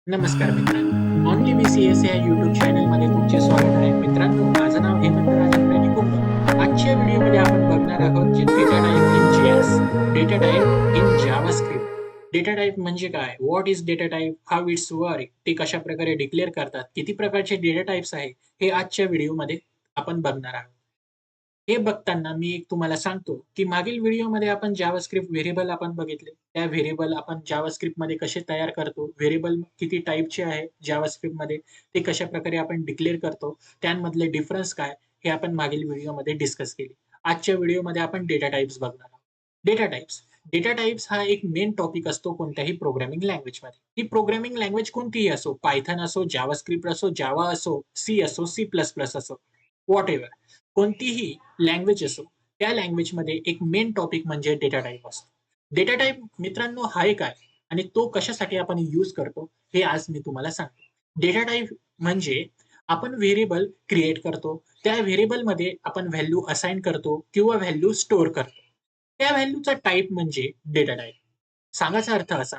नमस्कार मित्रांनो, only BCS या YouTube चॅनलमध्ये तुमचे स्वागत आहे. मित्रांनो, माझं नाव हेमंत राजेंद्र निकुंभ. आजच्या व्हिडिओमध्ये आपण बघणार आहोत जे data type in JS, data type in JavaScript. Data type म्हणजे काय? What is data type? How it's work? ते कशा प्रकारे डिक्लेअर करतात? किती प्रकारचे डेटा टाइप्स आहेत? हे आजच्या व्हिडिओमध्ये आपण बघणार आहोत. हे बघताना मी एक तुम्हाला सांगतो, की मागील व्हिडिओमध्ये आपण जावास्क्रिप्ट व्हेरिएबल आपण बघितले. त्या व्हेरिएबल आपण जावास्क्रिप्टमध्ये कसे तयार करतो, व्हेरिएबल किती टाइपचे आहे जावास्क्रिप्टमध्ये, ते कशाप्रकारे आपण डिक्लेअर करतो, त्यांमधले डिफरन्स काय, हे आपण मागील व्हिडिओमध्ये डिस्कस केले. आजच्या व्हिडिओमध्ये आपण डेटा टाइप्स बघणार आहोत. डेटा टाइप्स डेटा टाइप्स हा एक मेन टॉपिक असतो कोणत्याही प्रोग्रामिंग लँग्वेजमध्ये. ती प्रोग्रामिंग लँग्वेज कोणतीही असो, पायथन असो, जावास्क्रिप्ट असो, जावा असो, सी असो, C++ असो, व्हॉटएव्हर. कोणतीही लँग्वेज असो, त्या लँग्वेजमध्ये एक मेन टॉपिक म्हणजे डेटा टाइप असतो. डेटा टाइप मित्रांनो आहे काय आणि तो कशासाठी आपण यूज करतो हे आज मी तुम्हाला सांगतो. डेटा टाइप म्हणजे आपण व्हेरिएबल क्रिएट करतो. त्या व्हेरिएबलमध्ये आपण व्हॅल्यू असाइन करतो किंवा व्हॅल्यू स्टोअर करतो. त्या व्हॅल्यूचा टाइप म्हणजे डेटा टाइप. सांगायचा अर्थ असा,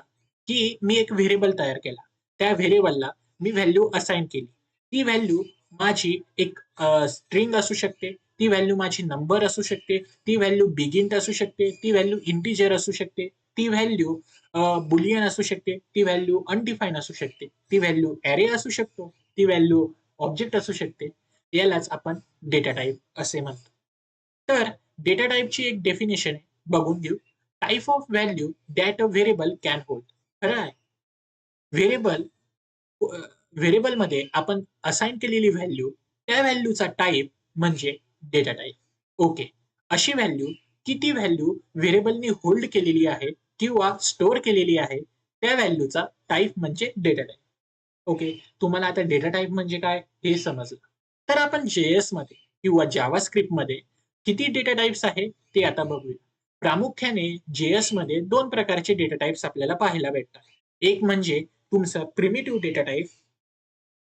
की मी एक व्हेरिएबल तयार केला. त्या व्हेरिएबलला मी व्हॅल्यू असाइन केली. ती व्हॅल्यू माझी एक स्ट्रिंग असू शकते, ती व्हॅल्यू माझी नंबर असू शकते, ती व्हॅल्यू बिगिन असू शकते, ती व्हॅल्यू इंटिजर असू शकते, ती व्हॅल्यू बुलियन असू शकते, ती व्हॅल्यू अनडिफाईन असू शकते, ती व्हॅल्यू ॲरे असू शकतो, ती व्हॅल्यू ऑब्जेक्ट असू शकते. यालाच आपण डेटा टाइप असे म्हणतो. तर डेटा टाइपची एक डेफिनेशन बघून घेऊ. Type of value that a variable can hold. खरं आहे. व्हेरिएबल व्हेरिएबलमध्ये आपण असाइन केलेली व्हॅल्यू, त्या व्हॅल्यूचा टाइप म्हणजे डेटा टाइप. ओके. अशी व्हॅल्यू की ती व्हॅल्यू व्हेरिएबलनी होल्ड केलेली आहे किंवा स्टोअर केलेली आहे, त्या व्हॅल्यूचा टाइप म्हणजे डेटा टाइप. ओके. तुम्हाला आता डेटा टाइप म्हणजे काय हे समजलं. तर आपण JS मध्ये किंवा जावास्क्रिप्टमध्ये किती डेटा टाइप्स आहे ते आता बघूया. प्रामुख्याने JS मध्ये 2 प्रकारचे डेटा टाइप्स आपल्याला पाहायला भेटतात. एक म्हणजे तुमचा प्रिमिटिव्ह डेटा टाइप,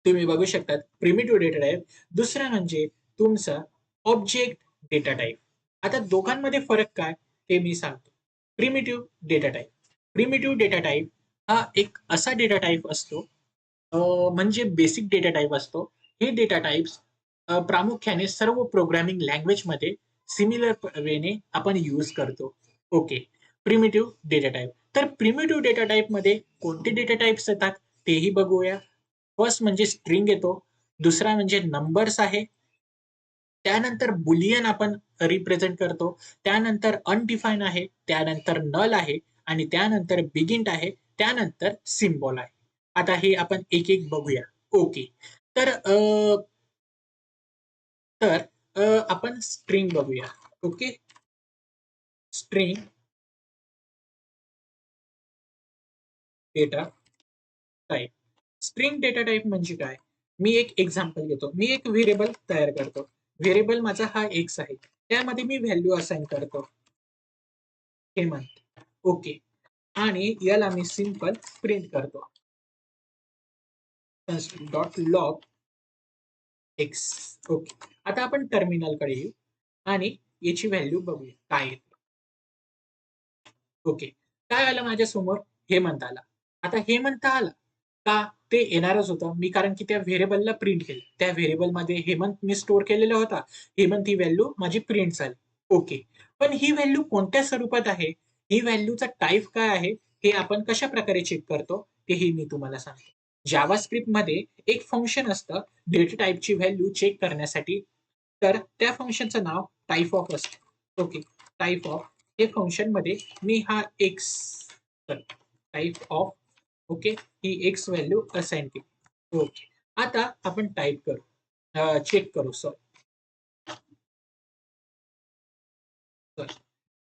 तुम्ही बघू शकता प्रिमिटिव्ह डेटा टाइप. दुसरा म्हणजे तुमचा ऑब्जेक्ट डेटा टाइप. आता दोघांमध्ये फरक काय ते मी सांगतो. Primitive data type. Primitive data type हा एक असा डेटा टाइप असतो, म्हणजे बेसिक डेटा टाइप असतो. हे डेटा टाइप्स प्रामुख्याने सर्व प्रोग्रामिंग लँग्वेजमध्ये सिमिलर वेने आपण यूज करतो. ओके. Primitive data type. तर प्रिमिटिव्ह डेटा टाइपमध्ये कोणते डेटा टाइप्स येतात तेही बघूया. फर्स्ट म्हणजे स्ट्रिंग येतो. दुसरा म्हणजे नंबर्स आहे. त्यानंतर बुलियन आपण रिप्रेझेंट करतो. त्यानंतर अनडिफाईन आहे. त्यानंतर नल आहे आणि त्यानंतर बिगिन आहे. त्यानंतर सिम्बॉल आहे. आता हे आपण एक-एक बघूया. ओके. तर तर आपण स्ट्रिंग बघूया. Okay. String data type. String data type म्हणजे काय? मी एक एक्झाम्पल घेतो. मी एक व्हेरिएबल तयार करतो. व्हेरिएबल माझा हा एक्स आहे. त्यामध्ये मी व्हॅल्यू असाइन करतो. हेमंत. ओके. आणि याला मी सिंपल प्रिंट करतो. Dot log X. ओके. आता आपण टर्मिनलकडे येऊ आणि याची व्हॅल्यू बघूया काय येते. ओके. काय आलं माझ्यासमोर? हेमंत आला. आता हेमंत आला का? ते येणारच होतं. मी कारण की त्या व्हेरिएबलला प्रिंट केलं. त्या व्हेरिएबलमध्ये हेमंत मी स्टोअर केलेला होता. हेमंत ही व्हॅल्यू माझी प्रिंट झाली. ओके. पण ही व्हॅल्यू कोणत्या स्वरूपात आहे? ही व्हॅल्यूचा टाइप काय आहे? हे आपण कशाप्रकारे चेक करतो? तेही मी तुम्हाला सांगतो. जावास्क्रिप्टमध्ये एक फंक्शन असतं डेटा टाइपची व्हॅल्यू चेक करण्यासाठी. तर त्या फंक्शनचं नाव टाइप ऑफ असतं. ओके. टाइप ऑफ हे फंक्शनमध्ये मी हा x type of okay he x value assign केली. ओके. आता आपण टाइप करू, चेक करू. सॉरी,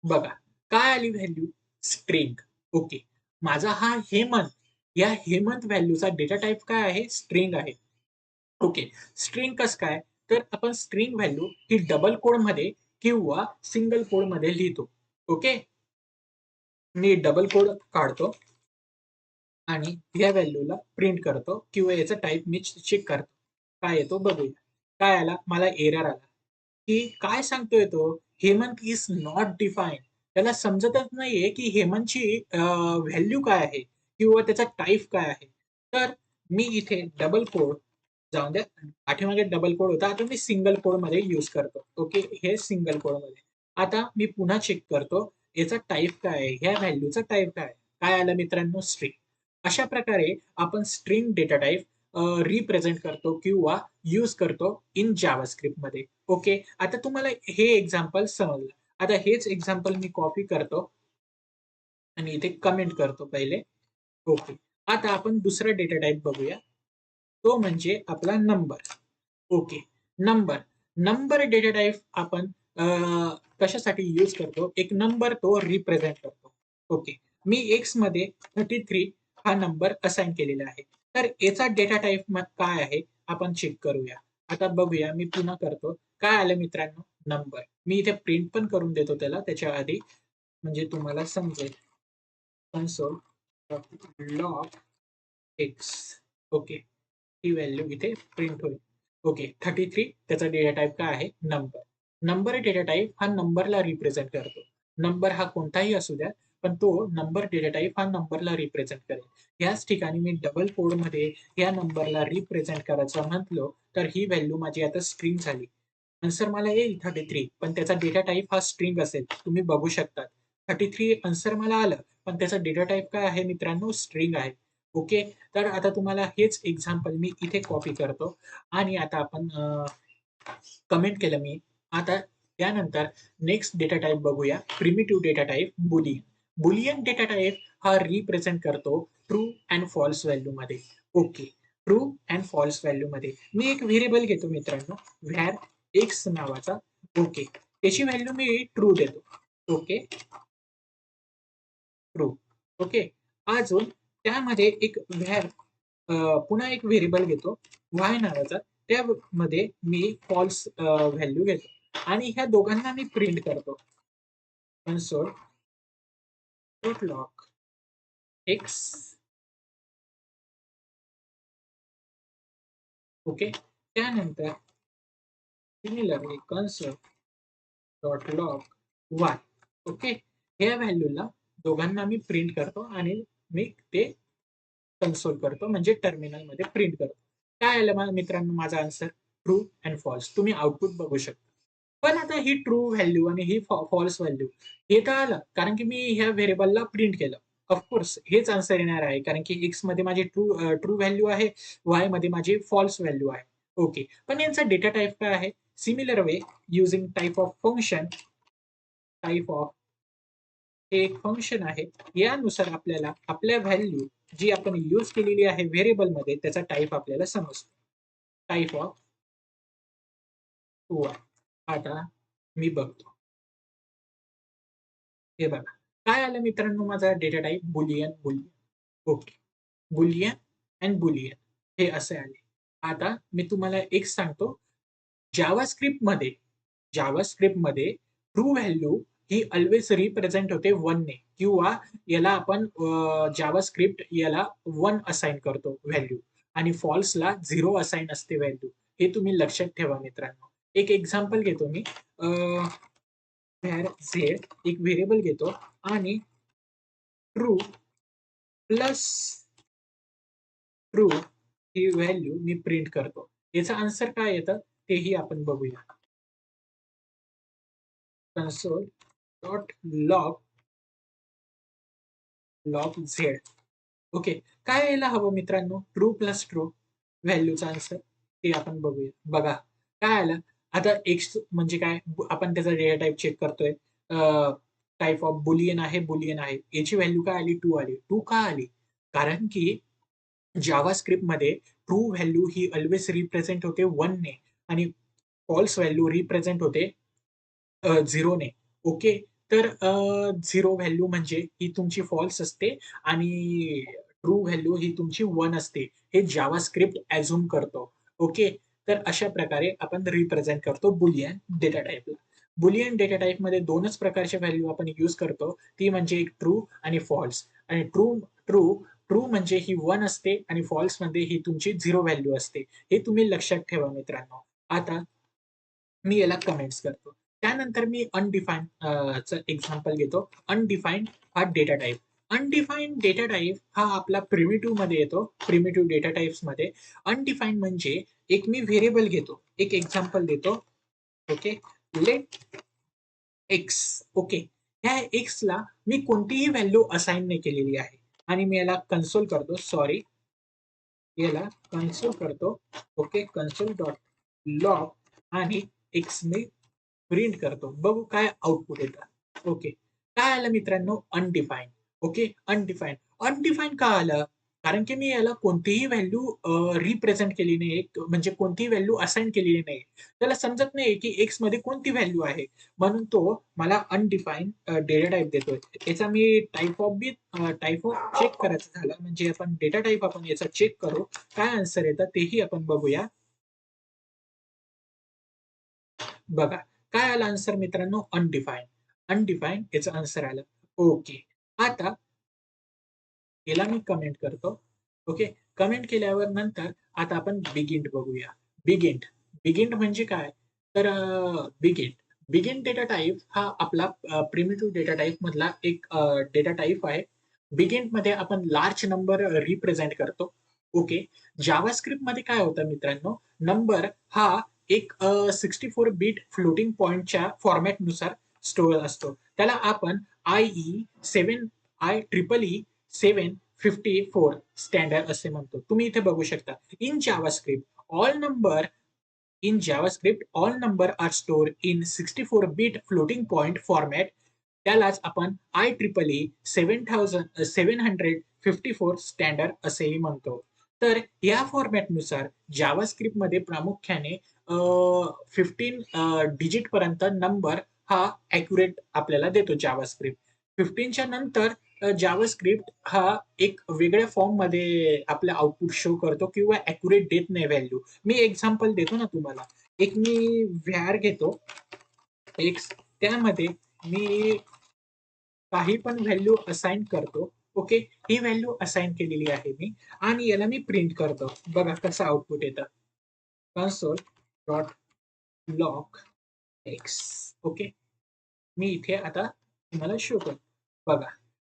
बघा काय आली व्हॅल्यू? स्ट्रिंग. ओके. माझा हा हेमंत, या हेमंत व्हॅल्यूचा डेटा टाइप काय आहे? स्ट्रिंग आहे. ओके. स्ट्रिंग कसं काय? तर आपण स्ट्रिंग व्हॅल्यू ही डबल कोडमध्ये किंवा सिंगल कोडमध्ये लिहितो. ओके. मी डबल कोड काढतो आणि या व्हॅल्यूला प्रिंट करतो किंवा याचा टाइप मी चेक करतो. काय येतो बघूया. काय आला? मला एरर आला, की काय सांगतोय तो? हेमंत इस नॉट डिफाईन्ड. त्याला समजतच नाहीये, की हेमंतची व्हॅल्यू काय आहे किंवा त्याचा टाइप काय आहे. तर मी इथे डबल कोड जाऊन द्या, आठवीमध्ये डबल कोड होता, आता मी सिंगल कोड मध्ये यूज करतो. ओके, हे सिंगल कोड मध्ये. आता मी पुन्हा चेक करतो याचा टाईप काय आहे, ह्या व्हॅल्यूचा टाईप काय. काय आलं मित्रांनो, स्ट्रिंग. अशा प्रकारे आपण स्ट्रिंग डेटा टाईप रिप्रेझेंट करतो किंवा यूज करतो इन जावास्क्रिप्ट मध्ये. ओके, आता तुम्हाला हे एक्झाम्पल समजलं. आता हेच एक्झाम्पल मी कॉपी करतो आणि इथे कमेंट करतो पहिले. ओके, आता आपण दुसरा डेटा टाईप बघूया. तो म्हणजे आपला number. Okay, number. Number data type आपण कशासाठी यूज करतो, एक नंबर तो रिप्रेझेंट करतो. ओके, मी एक्स मध्ये 33 हा नंबर असाइन केलेला आहे. तर याचा डेटा टाईप काय आहे आपण चेक करूया. आता बघूया, मी पुन्हा करतो. काय आलं मित्रांनो, नंबर. मी इथे प्रिंट पण करून देतो त्याला त्याच्या आधी, म्हणजे तुम्हाला समजेल. Console log X. ओके, ही व्हॅल्यू इथे प्रिंट होईल. ओके, 33 त्याचा डेटा टाईप काय आहे, नंबर. नंबर डेटा टाईप हा नंबरला रिप्रेझेंट करतो. नंबर हा कोणताही असू द्या, पण तो नंबर डेटा टाईप हा नंबरला रिप्रेझेंट करेल. याच ठिकाणी मी डबल कोड मध्ये या नंबरला रिप्रेझेंट करायचं म्हटलो तर ही व्हॅल्यू माझी आता स्ट्रिंग झाली. आन्सर मला येईल 33, पण त्याचा डेटा टाईप हा स्ट्रिंग असेल. तुम्ही बघू शकता 33 आन्सर मला आलं, पण त्याचा डेटा टाईप काय आहे मित्रांनो, स्ट्रिंग आहे. ओके, तर आता तुम्हाला हेच एक्झाम्पल मी इथे कॉपी करतो आणि आता आपण कमेंट केलं मी. आता त्यानंतर नेक्स्ट डेटा टाईप बघूया, primitive data type boolean. Boolean data type हा रिप्रेझेंट करतो ट्रू अँड फॉल्स व्हॅल्यू मध्ये. Okay, true and false value मध्ये मी एक व्हेरिएबल घेतो मित्रांनो, व्हॅर एक्स नावाचा. ओके, त्याची व्हॅल्यू मी ट्रू देतो. Okay, true. ओके, अजून त्यामध्ये एक व्हॅर पुन्हा एक व्हेरिएबल घेतो वाय नावाचा, त्यामध्ये मी फॉल्स व्हॅल्यू घेतो आणि ह्या दोघांना मी प्रिंट करतो. Console dot log X. Okay, त्यानंतर similarly console dot log Y. Okay, ह्या व्हॅल्यूला दोघांना मी प्रिंट करतो आणि मी ते कन्सोल करतो, म्हणजे टर्मिनल मध्ये प्रिंट करतो. काय आलं मित्रांनो, माझा आन्सर ट्रू अँड फॉल्स. तुम्ही आउटपुट बघू शकता. पण आता ही ट्रू व्हॅल्यू आणि ही फॉल्स व्हॅल्यू हे तर आलं कारण की मी ह्या व्हेरिएबलला प्रिंट केलं. ऑफकोर्स हेच आन्सर येणार आहे, कारण की एक्स मध्ये माझी ट्रू व्हॅल्यू आहे, वाय मध्ये माझी फॉल्स व्हॅल्यू आहे. ओके, पण यांचा डेटा टाईप काय आहे, similar way using type of function. Type of हे एक फंक्शन आहे, यानुसार आपल्याला आपल्या व्हॅल्यू जी आपण यूज केलेली आहे व्हेरिएबल मध्ये त्याचा टाईप आपल्याला समजतो. Type of Y. आता मी बघतो, हे बघा काय आलं मित्रांनो, माझा data type boolean. Boolean. Okay, boolean and boolean हे असे आले. आता मी तुम्हाला एक सांगतो, जावास्क्रिप्टमध्ये जावास्क्रिप्टमध्ये ट्रू व्हॅल्यू ही ऑलवेज रिप्रेझेंट होते 1 ने, किंवा याला आपण जावास्क्रिप्ट याला 1 असाइन करतो व्हॅल्यू आणि फॉल्सला 0 असाइन असते व्हॅल्यू. हे तुम्ही लक्षात ठेवा मित्रांनो. एक एक्झाम्पल घेतो मी, झेड एक व्हेरिएबल घेतो आणि ट्रू प्लस ट्रू ही व्हॅल्यू मी प्रिंट करतो. याचा आन्सर काय येतं तेही आपण बघूया. Console dot log log Z. Okay, काय यायला हवं मित्रांनो, ट्रू प्लस ट्रू व्हॅल्यूचा आन्सर ते आपण बघूया. बघा काय आलं. आता एक्स म्हणजे काय, आपण त्याचा डेटा टाईप चेक करतोय. टाईप ऑफ बुलियन आहे, बुलियन आहे. याची व्हॅल्यू काय आली, 2 आली. 2 का आली, कारण की जावास्क्रिप्ट मध्ये ट्रू व्हॅल्यू ही ऑलवेज रिप्रेझेंट होते 1 ने आणि फॉल्स व्हॅल्यू रिप्रेझेंट होते 0 ने. ओके, तर 0 व्हॅल्यू म्हणजे ही तुमची फॉल्स असते आणि ट्रू व्हॅल्यू ही तुमची 1 असते. हे जावास्क्रिप्ट ॲझ्युम करतो. ओके, तर अशा प्रकारे आपण रिप्रेझेंट करतो बुलियन डेटा टाइपला. बुलियन डेटा टाइपमध्ये 2च प्रकारच्या व्हॅल्यू आपण यूज करतो, ती म्हणजे एक ट्रू आणि फॉल्स. आणि ट्रू ट्रू ट्रू म्हणजे ही 1 असते आणि फॉल्स मध्ये ही तुमची 0 व्हॅल्यू असते. हे तुम्ही लक्षात ठेवा मित्रांनो. आता मी याला कमेंट्स करतो. त्यानंतर मी अनडिफाईन्ड चं एक्झाम्पल घेतो. अनडिफाईन्ड हा data type. Undefined data type हा आपला प्रिमिटिव्ह मध्ये येतो. प्रिमिटिव्ह डेटा टाइप्स मध्ये अनडिफाईन्ड म्हणजे एक मी व्हेरिएबल घेतो, एक एक्झाम्पल देतो. Okay, let x. ओके, ह्या एक्स ला मी कोणतीही व्हॅल्यू असाइन नाही केलेली आहे आणि मी याला कन्सोल करतो. सॉरी, याला कन्सोल करतो. ओके, कन्सोल डॉट लॉग आणि एक्स मी प्रिंट करतो. बघू काय आउटपुट येतं. ओके, काय आलं मित्रांनो? अनडिफाईन. ओके, अनडिफाईन. अनडिफाईन का आलं? कारण की मी याला कोणतीही व्हॅल्यू रिप्रेझेंट केली नाही, म्हणजे कोणतीही व्हॅल्यू असाइन केलेली नाही. त्याला समजत नाही की एक्स मध्ये कोणती व्हॅल्यू आहे, म्हणून तो मला अनडिफाईन डेटा टाईप देतोय. याचा मी टाईप ऑफ चेक करायचं झालं म्हणजे आपण डेटा टाईप आपण याचा चेक करू, काय आन्सर येतं तेही आपण बघूया. बघा काय आलं आन्सर मित्रांनो? अनडिफाईन. अनडिफाईन याचं आन्सर आलं. ओके, आता याला मी कमेंट करतो. ओके, कमेंट केल्यावर नंतर आता आपण बिगिंट बघूया. बिगिंट. बिगिंट म्हणजे काय? तर बिगिंट बिगिन डेटा टाइप हा आपला प्रिमिटिव्ह डेटा टाइप मधला एक डेटा टाइप आहे. बिगिंट मध्ये आपण लार्ज नंबर रिप्रेझेंट करतो. ओके, जावास्क्रिप्ट मध्ये काय होतं मित्रांनो? नंबर हा एक 64 बिट फ्लोटिंग पॉइंटच्या फॉर्मॅटनुसार स्टोअर असतो. त्याला आपण IE7 754 स्टँडर्ड असे म्हणतो. तुम्ही इथे बघू शकता. In JavaScript all number are store in 64 bit floating point format. त्यालाच आपण IEEE 754 स्टँडर्ड असेही म्हणतो. तर या फॉर्मॅटनुसार जावास्क्रिप्टमध्ये प्रामुख्याने 15 डिजिट पर्यंत नंबर हा ॲक्युरेट आपल्याला देतो जावास्क्रिप्ट. 15च्या नंतर जावास्क्रिप्ट हा एक वेगळ्या फॉर्ममध्ये आपलं आउटपुट शो करतो किंवा ॲक्युरेट देत नाही व्हॅल्यू. मी एक्झाम्पल देतो ना तुम्हाला. एक मी व्हॅर घेतो एक्स, त्यामध्ये मी काही पण व्हॅल्यू असाइन करतो. ओके, ही व्हॅल्यू असाइन केलेली आहे मी आणि याला मी प्रिंट करतो. बघा कसं आउटपुट येतं. Console dot log X. Okay, मी इथे आता तुम्हाला शो करतो. बघा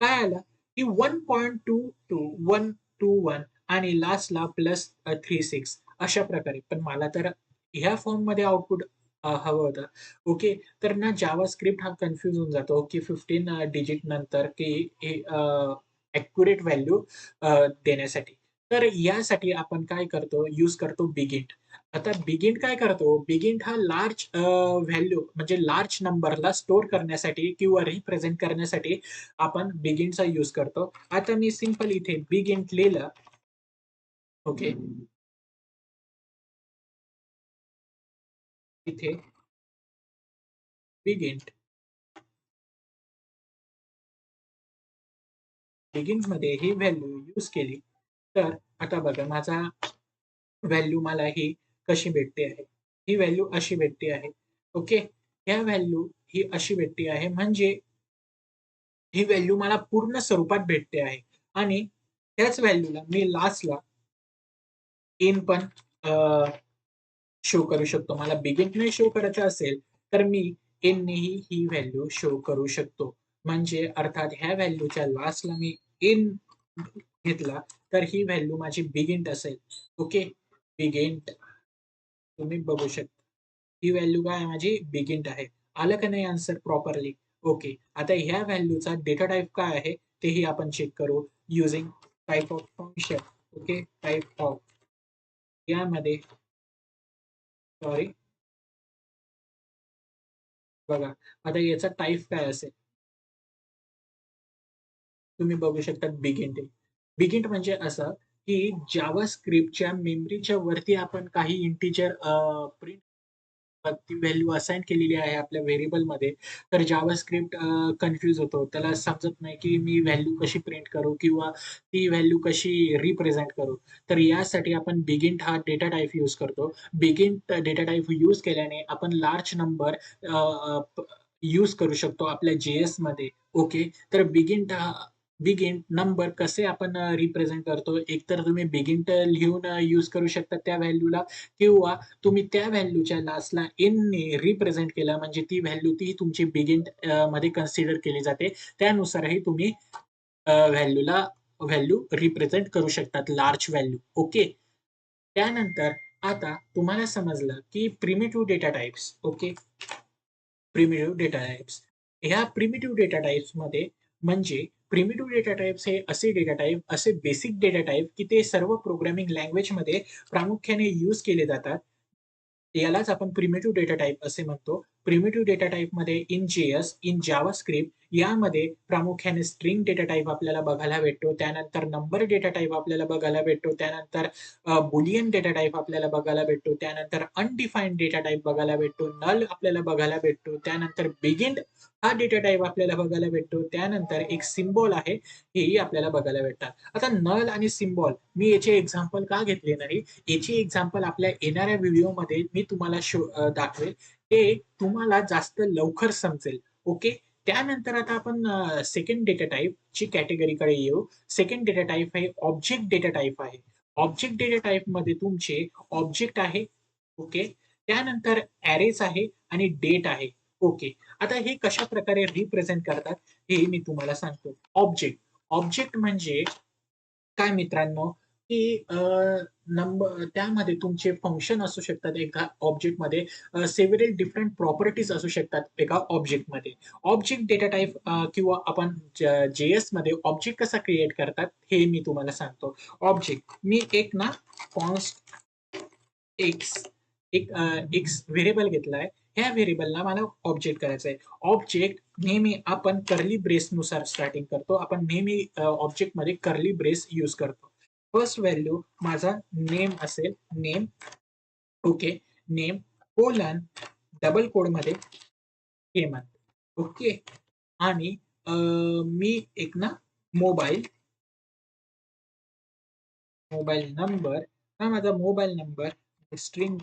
काय आलं की 1.22 आणि लास्टला +36 अशा प्रकारे. पण मला तर ह्या फॉर्म मध्ये आउटपुट हवं होतं. ओके, तर ना जावा स्क्रिप्ट हा कन्फ्युज होऊन जातो की 15 डिजिट नंतर की ॲक्युरेट व्हॅल्यू देण्यासाठी. तर यासाठी आपण काय करतो? यूज करतो बिगिंट. आता बिगिंट काय करतो? बिगिंट हा लार्ज व्हॅल्यू म्हणजे लार्ज नंबरला स्टोअर करण्यासाठी किंवा रिप्रेझेंट करण्यासाठी आपण बिगिनचा यूज करतो. आता मी सिंपल इथे बिगिन लिहिलं. ओके, इथे बिगिन बिगिन मध्ये ही व्हॅल्यू यूज केली, तर आता बघा माझा व्हॅल्यू मला ही कशी भेटते आहे. ही व्हॅल्यू अशी भेटते आहे. ओके, ह्या व्हॅल्यू ही अशी भेटते आहे म्हणजे ही व्हॅल्यू मला पूर्ण स्वरूपात भेटते आहे आणि त्याच व्हॅल्यूला मी लास्टला इन पण शो करू शकतो. मला बिगिनने शो करायचं असेल, तर मी इननेही ही व्हॅल्यू शो करू शकतो. म्हणजे अर्थात ह्या व्हॅल्यूच्या लास्टला मी इन घेतला, तर ही व्हॅल्यू माझी बिगिंट असेल. ओके, बिगिंट तुम्ही बघू शकता. ही व्हॅल्यू काय आहे माझी? बिगिंट आहे. आलं का नाही आन्सर प्रॉपरली? ओके. आता ह्या व्हॅल्यूचा डेटा टाइप काय आहे तेही आपण चेक करू using type of function. Okay, type of यामध्ये सॉरी बघा आता याचा टाइप काय असेल? तुम्ही बघू शकता बिगिंट आहे. बिगिंट म्हणजे असं की जावा स्क्रिप्टच्या मेमरीच्या वरती आपण काही इंटिजर प्रिंट ती व्हॅल्यू असाइन केलेली आहे आपल्या व्हेरिएबलमध्ये. तर जावास्क्रिप्ट कन्फ्यूज होतो. त्याला समजत नाही की मी व्हॅल्यू कशी प्रिंट करू किंवा ती व्हॅल्यू कशी रिप्रेझेंट करू. तर यासाठी आपण बिगिंट हा डेटा टाइप यूज करतो. बिगिंट डेटा टाइप यूज केल्याने आपण लार्ज नंबर यूज करू शकतो आपल्या JS मध्ये. ओके, तर बिगिंट नंबर कसे आपण रिप्रेझेंट करतो? एकतर तुम्ही बिगिंट लिहून यूज करू शकता त्या व्हॅल्यूला किंवा तुम्ही त्या व्हॅल्यूच्या लास्टला इनने रिप्रेझेंट केला म्हणजे ती व्हॅल्यू ती तुमची बिगिन मध्ये कन्सिडर केली जाते. त्यानुसारही तुम्ही व्हॅल्यू रिप्रेझेंट करू शकतात, लार्ज व्हॅल्यू. ओके. त्यानंतर आता तुम्हाला समजलं की primitive data types. Okay. Primitive data types. ह्या प्रिमिटिव्ह डेटा टाइप्समध्ये म्हणजे प्रिमिटिव्ह डेटा टाइप्स हे असे डेटा टाइप, असे बेसिक डेटा टाइप की ते सर्व प्रोग्रामिंग लँग्वेजमध्ये प्रामुख्याने यूज केले जातात. यालाच आपण प्रिमिटिव्ह डेटा टाइप असे म्हणतो. प्रिमिटिव्ह डेटा टाइपमध्ये इन जेएस, इन जावास्क्रिप्ट यामध्ये प्रामुख्याने स्ट्रिंग डेटा टाइप आपल्याला बघायला भेटतो. त्यानंतर नंबर डेटा टाइप आपल्याला बघायला भेटतो. त्यानंतर बुलियन डेटा टाइप आपल्याला बघायला भेटतो. त्यानंतर अनडिफाईन्ड डेटा टाइप बघायला भेटतो. नल आपल्याला बघायला भेटतो. त्यानंतर बिगिन्ड हा डेटा टाइप आपल्याला बघायला भेटतो. त्यानंतर एक सिम्बॉल आहे, हेही आपल्याला बघायला भेटतात. आता नल आणि सिम्बॉल मी याचे एक्झाम्पल का घेतले नाही, याची एक्झाम्पल आपल्या येणाऱ्या व्हिडिओमध्ये मी तुम्हाला दाखवेल. ते तुम्हाला जास्त लवकर समजेल. ओके. त्यानंतर आता आपण सेकंड डेटा टाइपची कॅटेगरीकडे येऊ. सेकंड डेटा टाइप आहे ऑब्जेक्ट डेटा टाइप आहे. ऑब्जेक्ट डेटा टाइप मध्ये तुमचे ऑब्जेक्ट आहे. ओके. त्यानंतर ॲरेज आहे आणि डेट आहे. ओके. आता हे कशा प्रकारे रिप्रेझेंट करतात हे मी तुम्हाला सांगतो. ऑब्जेक्ट ऑब्जेक्ट म्हणजे काय मित्रांनो, की नंबर त्यामध्ये तुमचे फंक्शन असू शकतात एका ऑब्जेक्टमध्ये. सेव्हरल डिफरंट प्रॉपर्टीज असू शकतात एका ऑब्जेक्टमध्ये. ऑब्जेक्ट डेटा टाइप किंवा आपण JS मध्ये ऑब्जेक्ट कसा क्रिएट करतात हे मी तुम्हाला सांगतो. ऑब्जेक्ट मी एक ना कॉन्स्ट एक्स एक एक्स व्हेरिएबल घेतलाय. ह्या व्हेरिएबलला मला ऑब्जेक्ट करायचं आहे. ऑब्जेक्ट नेहमी आपण कर्ली ब्रेसनुसार स्टार्टिंग करतो. आपण नेहमी ऑब्जेक्टमध्ये कर्ली ब्रेस यूज करतो. फर्स्ट व्हॅल्यू माझा नेम असेल. Name. Okay. Name colon double कोडमध्ये हेमंत. ओके. आणि मी एक ना मोबाईल मोबाईल नंबर हा माझा मोबाईल नंबर स्ट्रिंग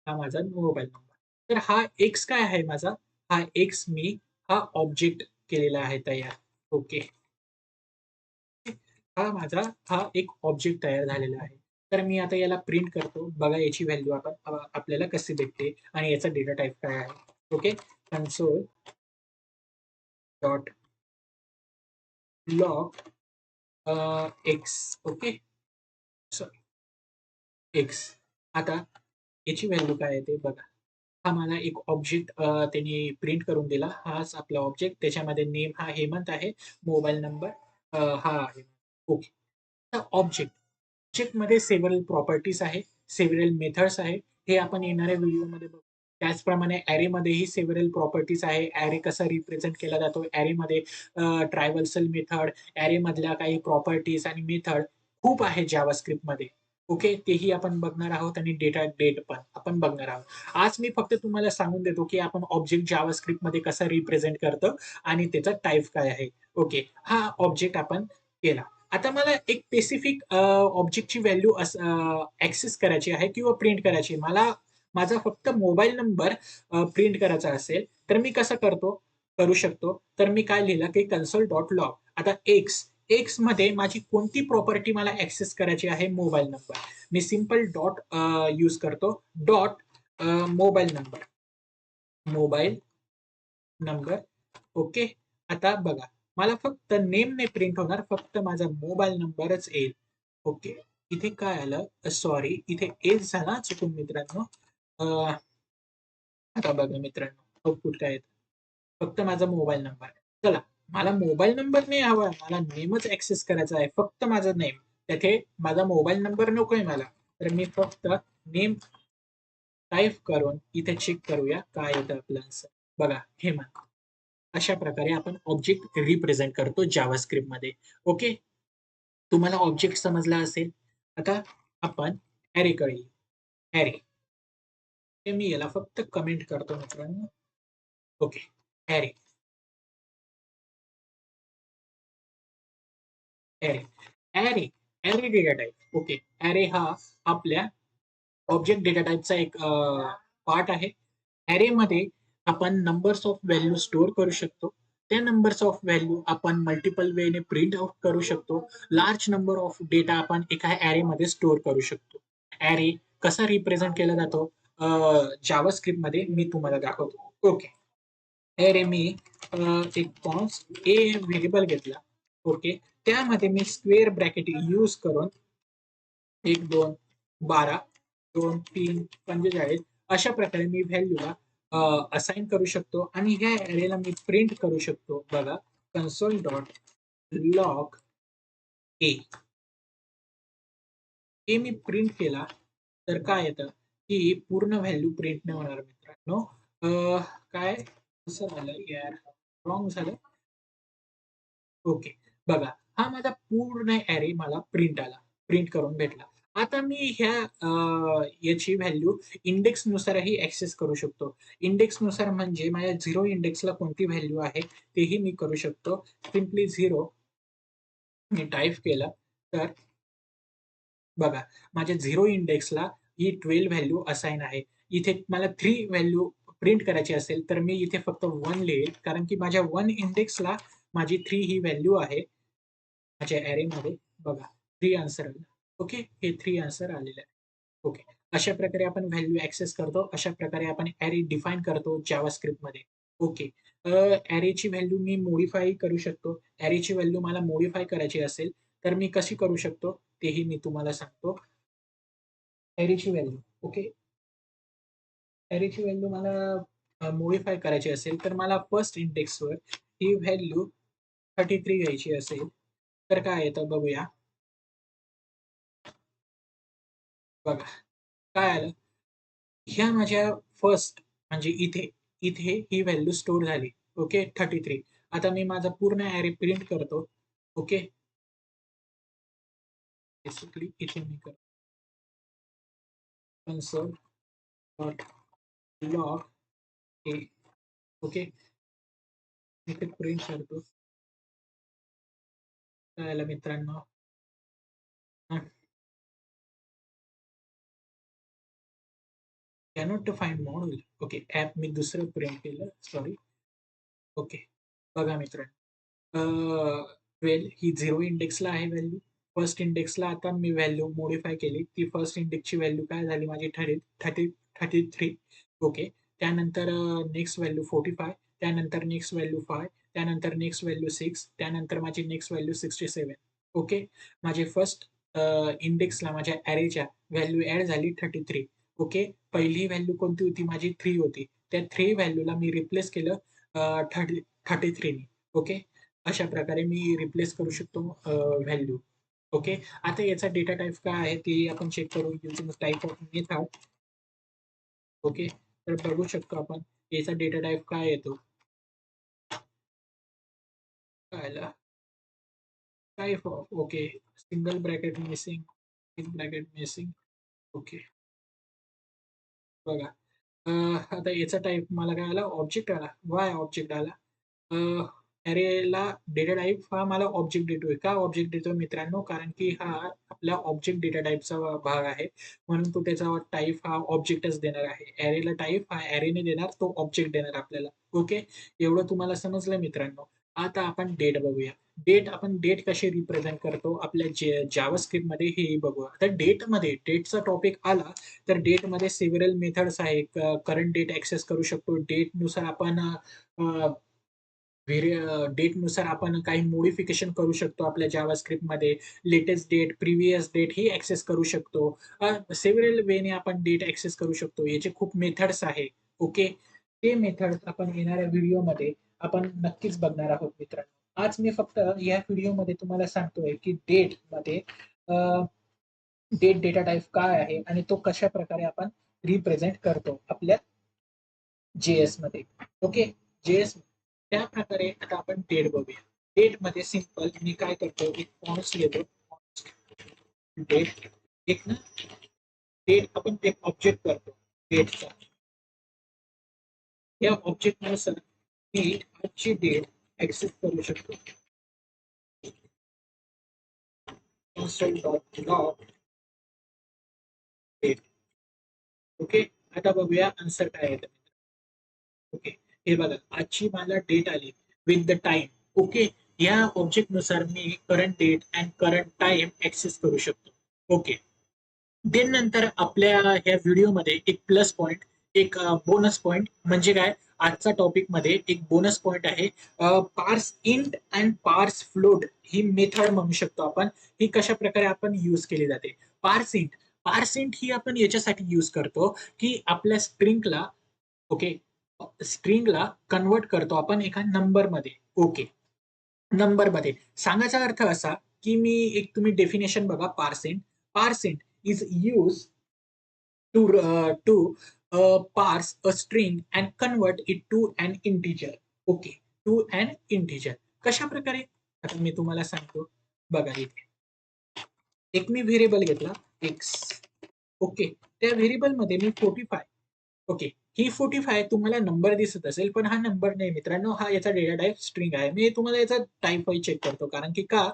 हा माझा मोबाईल नंबर. तर हा एक्स काय आहे माझा? हा एक्स मी हा ऑब्जेक्ट केलेला आहे तयार. ओके. हा एक ऑब्जेक्ट तयार झालेला आहे. तर मी आता याला प्रिंट करतो. बघा याची व्हॅल्यू आपण आपल्याला कशी भेटते आणि याचा डेटा टाइप काय आहे. Okay. Console dot log X. Okay. Sorry x. आता याची व्हॅल्यू काय आहे ते बघा. हा मला एक ऑब्जेक्ट त्यांनी प्रिंट करून दिला. हाच आपला ऑब्जेक्ट. त्याच्यामध्ये नेम हा हेमंत आहे. मोबाईल नंबर हा आहे. ओके. आता ऑब्जेक्ट. ऑब्जेक्टमध्ये सेव्हरल प्रॉपर्टीज आहे, सेव्हरल मेथड्स आहे. हे आपण येणाऱ्या व्हिडिओमध्ये बघू. त्याचप्रमाणे ॲरेमध्येही सेव्हरल प्रॉपर्टीज आहे. ॲरे कसा रिप्रेझेंट केला जातो. ॲरेमध्ये ट्रायव्हर्सल मेथड, ॲरेमधल्या काही प्रॉपर्टीज आणि मेथड खूप आहे जावास्क्रिप्टमध्ये. ओके. तेही आपण बघणार आहोत आणि डेट पण आपण बघणार आहोत. आज मी फक्त तुम्हाला सांगून देतो, की आपण ऑब्जेक्ट जावास्क्रिप्टमध्ये कसा रिप्रेझेंट करतो आणि त्याचा टाइप काय आहे. ओके. हा ऑब्जेक्ट आपण केला. आता मला एक स्पेसिफिक ऑब्जेक्टची व्हॅल्यू ॲक्सेस करायची आहे किंवा प्रिंट करायची आहे. मला माझा फक्त मोबाईल नंबर प्रिंट करायचा असेल, तर मी कसं करू शकतो. तर मी काय लिहिलं, की कन्सोल डॉट लॉग. आता एक्समध्ये माझी कोणती प्रॉपर्टी मला ॲक्सेस करायची आहे? Mobile number. मी सिंपल डॉट यूज करतो. Dot mobile number. Mobile number. Okay. आता बघा, मला फक्त नेम नाही प्रिंट होणार, फक्त माझा मोबाईल नंबरच येईल. ओके. इथे काय आलं? सॉरी, इथे एज झाला चुकून मित्रांनो. अ, आता बघा मित्रांनो, आउटपुट काय येतं. फक्त माझा मोबाईल नंबर. चला, मला मोबाईल नंबर नाही हवा, मला नेमच ॲक्सेस करायचा आहे. फक्त माझा नेम. तिथे माझा मोबाईल नंबर नकोय मला. तर मी फक्त नेम टाइप करून इथे चेक करूया काय येतं आपलं आन्सर. बघा, हेमंत. अशा प्रकारे आपण ऑब्जेक्ट रिप्रेझेंट करतो जावास्क्रिप्टमध्ये. ओके. तुम्हाला ऑब्जेक्ट समजला असेल. आता आपण ॲरेकडे येऊ. ॲरे. हे मी याला फक्त कमेंट करतो मित्रांनो. Okay. Array. Array. Array. Array data type. Okay. Array हा आपल्या ऑब्जेक्ट डेटा टाइपचा एक पार्ट आहे. ॲरेमध्ये आपण नंबर्स ऑफ व्हॅल्यू स्टोअर करू शकतो. त्या नंबर्स ऑफ व्हॅल्यू आपण मल्टिपल वेने प्रिंट आउट करू शकतो. लार्ज नंबर ऑफ डेटा आपण एका ॲरेमध्ये स्टोअर करू शकतो. ॲरे कसा रिप्रेझेंट केला जातो जावास्क्रिप्टमध्ये मी तुम्हाला दाखवतो. ओके. अरे मी एक कॉन्स्ट ए व्हेरिएबल घेतला. ओके, त्यामध्ये मी स्क्वेअर ब्रॅकेट यूज करून 1 2 12 2 3 45 अशा प्रकारे मी व्हॅल्यूला असाइन करू शकतो आणि ह्या ॲरेला मी प्रिंट करू शकतो. बघा, कन्सोल डॉट लॉग ए हे मी प्रिंट केला तर काय येतं की पूर्ण व्हॅल्यू प्रिंट नाही होणार मित्रांनो. काय कसं झालं यार, रॉंग झालं. ओके, बघा, हा माझा पूर्ण ॲरे मला प्रिंट करून भेटला. आता मी ह्या याची व्हॅल्यू इंडेक्सनुसारही ॲक्सेस करू शकतो. इंडेक्सनुसार म्हणजे माझ्या 0 इंडेक्सला कोणती व्हॅल्यू आहे तेही मी करू शकतो. सिम्पली 0 मी टाइप केलं तर बघा, माझ्या 0 इंडेक्सला ही 12 व्हॅल्यू असाइन आहे. इथे मला 3 व्हॅल्यू प्रिंट करायची असेल तर मी इथे फक्त 1 लिहेल, कारण की माझ्या 1 इंडेक्सला माझी 3 ही व्हॅल्यू आहे. माझ्या ॲरेमध्ये बघा 3 आन्सर आलं. ओके, हे 3 आन्सर आलेले आहे. ओके, अशा प्रकारे आपण व्हॅल्यू ॲक्सेस करतो. अशा प्रकारे आपण ॲरे डिफाइन करतो जावास्क्रिप्टमध्ये. ओके, ॲरेची व्हॅल्यू मी मॉडिफाय करू शकतो. ॲरेची व्हॅल्यू मला मॉडिफाय करायची असेल तर मी कशी करू शकतो तेही मी तुम्हाला सांगतो. ॲरेची व्हॅल्यू, ओके, ॲरेची व्हॅल्यू मला मॉडिफाय करायची असेल तर मला फर्स्ट इंडेक्सवर ही व्हॅल्यू 33 घ्यायची असेल तर काय येतं बघूया. बघा, काय आलं? ह्या माझ्या फर्स्ट म्हणजे इथे इथे ही व्हॅल्यू स्टोअर झाली. ओके, 33. आता मी माझा पूर्ण ॲरे प्रिंट करतो. ओके, बेसिकली इथे मी करतो console dot log A. Okay, इथे प्रिंट करतो. काय आलं मित्रांनो? Cannot to find module. Okay, ॲप मी दुसरं प्रिंट केलं, सॉरी. ओके, बघा मित्रांनो, 12 ही 0 इंडेक्सला आहे व्हॅल्यू. फर्स्ट इंडेक्सला आता मी व्हॅल्यू मॉडिफाय केली. ती फर्स्ट इंडेक्सची व्हॅल्यू काय झाली माझी 33. ओके. त्यानंतर नेक्स्ट व्हॅल्यू 45, त्यानंतर नेक्स्ट व्हॅल्यू 5, त्यानंतर नेक्स्ट व्हॅल्यू 6, त्यानंतर माझी नेक्स्ट व्हॅल्यू 67. ओके. माझी फर्स्ट इंडेक्सला माझ्या ॲरेच्या व्हॅल्यू ॲड झाली 33. ओके. पहिली व्हॅल्यू कोणती होती? माझी 3 होती. त्या 3 व्हॅल्यूला मी रिप्लेस केलं 33 ने. ओके. अशा प्रकारे मी रिप्लेस करू शकतो व्हॅल्यू. ओके. आता याचा डेटा टाइप काय आहे ते आपण चेक करू using type of method. Okay. तर बघू शकतो आपण याचा डेटा टाइप काय येतो. पाहायला type of, okay, single bracket missing, big bracket missing. Okay, बघा. आता याचा टाइप मला काय आला? ऑब्जेक्ट आला. व्हाय ऑब्जेक्ट आला? अरेला डेटा टाइप हा मला ऑब्जेक्ट देतोय. का ऑब्जेक्ट देतोय मित्रांनो? कारण की हा आपल्या ऑब्जेक्ट डेटा टाइपचा भाग आहे. म्हणून तो त्याचा टाइप हा ऑब्जेक्टच देणार आहे. अरेला टाइप हा अरेने देणार, तो ऑब्जेक्ट देणार आपल्याला. ओके. एवढं तुम्हाला समजलं मित्रांनो. आता आपण डेट बघूया. आपण डेट कशी रिप्रेझेंट करतो आपल्या जावास्क्रिप्टमध्ये हे बघूया. आता डेटचा टॉपिक आला तर डेटमध्ये सेव्हरल मेथड्स आहे. करंट डेट ॲक्सेस करू शकतो. डेटनुसार आपण डेटनुसार आपण काही मॉडिफिकेशन करू शकतो आपल्या जावास्क्रिप्टमध्ये. लेटेस्ट डेट, प्रिव्हियस डेट ही ॲक्सेस करू शकतो. सेव्हरल वेने आपण डेट ॲक्सेस करू शकतो. याचे खूप मेथड्स आहे. ओके. ते मेथड्स आपण येणाऱ्या व्हिडिओमध्ये आपण नक्कीच बघणार आहोत मित्रांनो. आज मी फक्त या व्हिडिओमध्ये तुम्हाला सांगतोय की डेट डेटा टाइप काय आहे आणि तो कशा प्रकारे आपण रिप्रेझेंट करतो आपल्या JS मध्ये. ओके. JS त्या प्रकारे आता आपण डेट बघूया. डेट मध्ये सिंपल मी काय करतो, एक कॉन्स्ट घेतो. डेट, एक ना, डेट आपण एक ऑब्जेक्ट करतो डेटचा. या ऑब्जेक्ट नुसार मी आजची डेट ऍक्सेस करू शकतो. Constant dot log date. Okay. आता बघूया आन्सर काय येतं. ओके. हे बघा, आजची मला डेट आली विथ द टाइम. ओके. या ऑब्जेक्ट नुसार मी current date and current time access करू शकतो. ओके. देन नंतर आपल्या ह्या व्हिडिओमध्ये एक प्लस पॉइंट, एक बोनस पॉइंट म्हणजे काय, आजचा टॉपिक मध्ये एक बोनस पॉइंट आहे. पार्स इंट अँड पार्स फ्लोट ही मेथड म्हणू शकतो आपण. ही कशा प्रकारे आपण यूज केली जाते. पार्स इंट ही आपण याच्यासाठी यूज करतो की आपल्या स्ट्रिंगला, ओके, स्ट्रिंगला कन्वर्ट करतो आपण एका नंबरमध्ये. ओके, नंबरमध्ये सांगायचा अर्थ असा की मी एक, तुम्ही डेफिनेशन बघा. Per cent is use to parse a string and convert it to an integer. Okay, to an integer. कशा प्रकारे, आता मी तुम्हाला सांगतो. बघा इथे एक मी व्हेरिएबल घेतला एक्स. ओके, त्या व्हेरिएबल मध्ये मी 45. ओके, ही 45 तुम्हाला नंबर दिसत असेल, पण हा नंबर नाही मित्रांनो, हा याचा डेटा टाइप स्ट्रिंग आहे. मी तुम्हाला याचा टाइप वाईज चेक करतो, कारण की का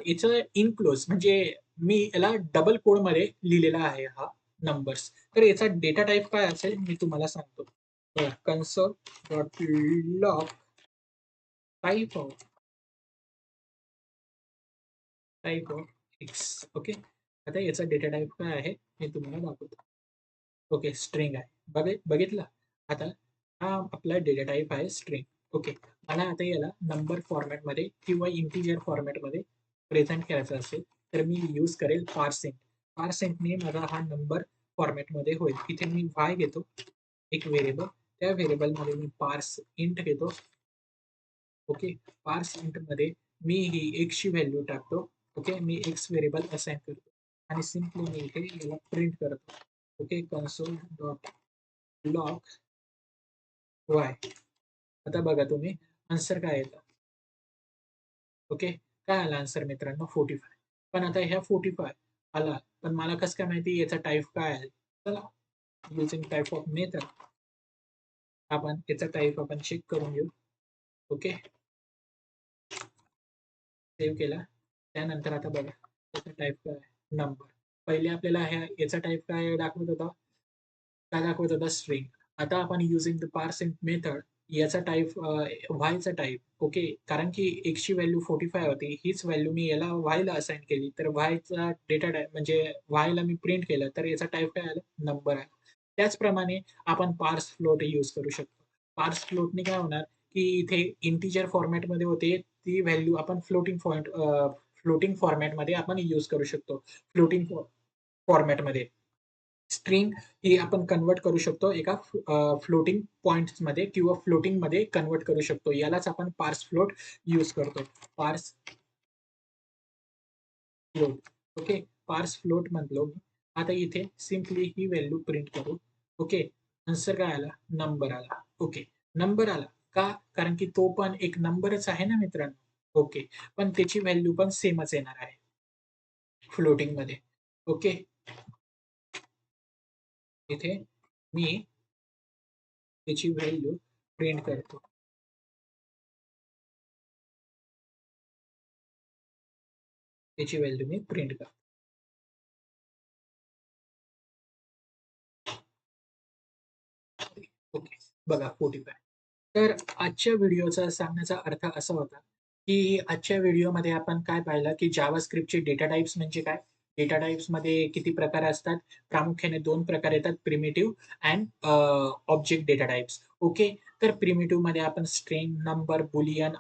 याचं इनक्लोज म्हणजे मी याला डबल कोड मध्ये लिहिलेला आहे हा नंबर्स. तर याचा डेटा टाइप काय असेल मी तुम्हाला सांगतो. Console dot log type of x. Okay, आता याचा डेटा टाइप काय आहे मी तुम्हाला दाखवतो. ओके, स्ट्रिंग आहे. बघितलं. आता हा आपला डेटा टाइप आहे स्ट्रिंग. ओके, मला आता याला नंबर फॉर्मॅटमध्ये किंवा इंटिजर फॉर्मॅटमध्ये प्रेझेंट करायचं असेल तर मी यूज करेल पार्सेंट. पार्सेंटने माझा हा नंबर फॉर्मॅटमध्ये होईल. इथे मी वाय घेतो, एक व्हेरिएबल. त्या व्हेरिएबलमध्ये मी पार्स इंट घेतो. ओके, पार्स इंट मध्ये मी ही एक्सची व्हॅल्यू टाकतो. ओके, मी एक्स व्हेरिएबल असाइन करतो आणि सिम्पली मी इथे याला प्रिंट करतो. Okay, console dot log Y. आता बघा तुम्ही आन्सर काय येतं. ओके, काय आला आन्सर मित्रांनो 45. पण आता ह्या 45 आला, पण मला कसं काय माहिती याचा टाईप काय आहे. चला, युजिंग टाइप ऑफ मेथड आपण याचा टाईप आपण चेक करून घेऊ. ओके, सेव्ह केला. त्यानंतर आता बघा याचा टाईप काय आहे, नंबर. पहिले आपल्याला याचा टाईप काय दाखवत होता, काय दाखवत होता, स्ट्रिंग. आता आपण युजिंग द पार्सिंग मेथड याचा टाईप व्हायचा टाईप. ओके, कारण की एक्सची व्हॅल्यू 45 होती, हीच व्हॅल्यू मी याला व्हायला असाइन केली, तर व्हायचा डेटा टाईप म्हणजे व्हायला मी प्रिंट केलं, तर याचा टाईप काय आला, नंबर आहे. त्याचप्रमाणे आपण पार्स फ्लोट यूज करू शकतो. पार्स फ्लोटने काय होणार की इथे इंटिजर फॉर्मॅटमध्ये होते ती व्हॅल्यू आपण फ्लोटिंग फॉर्मॅटमध्ये आपण यूज करू शकतो. फ्लोटिंग फॉर्मॅटमध्ये स्ट्रिंग ही आपण कन्वर्ट करू शकतो एका फ्लोटिंग पॉइंट्समध्ये किंवा फ्लोटिंगमध्ये कन्वर्ट करू शकतो. यालाच आपण पार्स फ्लोट यूज करतो. पार्स फ्लोट. ओके, पार्स फ्लोट म्हटलो मी. आता इथे सिम्पली ही व्हॅल्यू प्रिंट करू. ओके, आन्सर काय आला, नंबर आला. ओके, नंबर आला का, कारण की तो पण एक नंबरच आहे ना मित्रांनो. ओके, पण त्याची व्हॅल्यू पण सेमच येणार आहे फ्लोटिंग मध्ये. ओके, इथे मी त्याची व्हॅल्यू प्रिंट करतो. त्याची व्हॅल्यू मी प्रिंट करतो. ओके, बघा 45. तर आजच्या व्हिडिओचा सांगण्याचा अर्थ असा होता, की आजच्या व्हिडिओमध्ये आपण काय पाहिलं, की जावास्क्रिप्टचे डेटा टाइप्स म्हणजे काय? डेटा टाइप्समध्ये किती प्रकार असतात? प्रामुख्याने 2 प्रकार येतात, primitive and object data types. Okay, तर प्रिमिटिव्हमध्ये आपण string, number, boolean,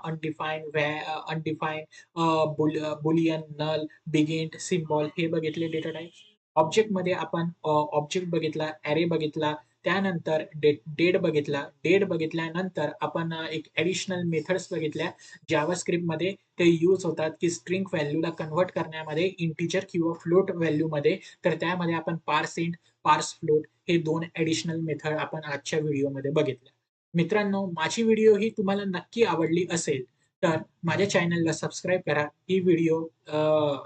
boolean, null, BigInt, symbol हे बघितले डेटा टाइप्स. ऑब्जेक्टमध्ये आपण ऑब्जेक्ट बघितला, ॲरे बघितला, त्यानंतर डेट बघितला. डेट बघितल्यानंतर आपण एक ॲडिशनल मेथड्स बघितल्या जावास्क्रिप्टमध्ये. ते यूज होतात की स्ट्रिंग व्हॅल्यूला कन्व्हर्ट करण्यामध्ये इंटिजर किंवा फ्लोट व्हॅल्यूमध्ये. तर त्यामध्ये आपण पार्स इंट, पार्स फ्लोट हे 2 ॲडिशनल मेथड आपण आजच्या व्हिडिओमध्ये बघितल्या. मित्रांनो, माझी व्हिडिओ ही तुम्हाला नक्की आवडली असेल तर माझ्या चॅनलला सबस्क्राईब करा. ही व्हिडिओ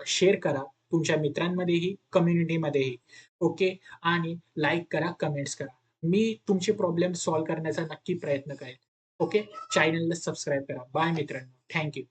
शेअर करा तुमच्या मित्रांमध्येही, कम्युनिटीमध्येही. ओके, आणि लाईक करा, कमेंट्स करा. मी तुमचे प्रॉब्लेम सॉल्व्ह करण्याचा नक्की प्रयत्न करेन. ओके, चॅनलला सबस्क्राईब करा. बाय मित्रांनो, थँक यू.